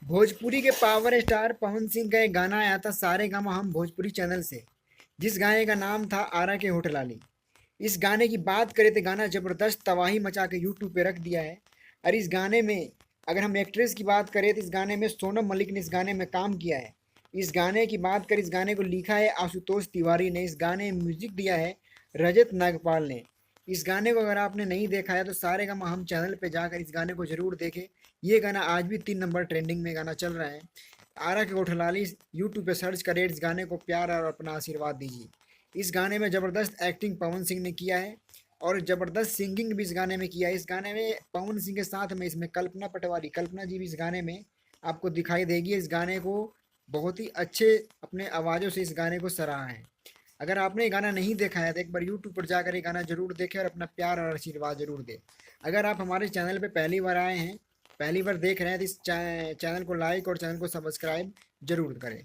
भोजपुरी के power star Pawan Singh का एक गाना आया था सारे गामा हम भोजपुरी चैनल से, जिस गाने का नाम था आरा के होठ लाली। इस गाने की बात करें तो गाना ज़बरदस्त तबाही मचा के यूट्यूब पे रख दिया है। और इस गाने में अगर हम एक्ट्रेस की बात करें तो इस गाने में सोनम मलिक ने इस गाने में काम किया है। इस गाने की बात करें, इस गाने को लिखा है आशुतोष तिवारी ने, इस गाने में म्यूजिक दिया है रजत नागपाल ने। इस गाने को अगर आपने नहीं देखा है तो सारे गामा हम चैनल पे जाकर इस गाने को ज़रूर देखें। ये गाना आज भी 3 नंबर ट्रेंडिंग में गाना चल रहा है। आरा के कोठलाली यूट्यूब पे सर्च करें, इस गाने को प्यार और अपना आशीर्वाद दीजिए। इस गाने में ज़बरदस्त एक्टिंग पवन सिंह ने किया है और ज़बरदस्त सिंगिंग भी इस गाने में किया है। इस गाने में पवन सिंह के साथ में इसमें कल्पना पटवारी, कल्पना जी भी इस गाने में आपको दिखाई देगी। इस गाने को बहुत ही अच्छे अपने आवाज़ों से इस गाने को सराहा है। अगर आपने ये गाना नहीं देखा है तो एक बार यूट्यूब पर जाकर ये गाना ज़रूर देखें और अपना प्यार और आशीर्वाद ज़रूर दें। अगर आप हमारे चैनल पे पहली बार आए हैं, पहली बार देख रहे हैं तो इस चैनल को लाइक और चैनल को सब्सक्राइब ज़रूर करें।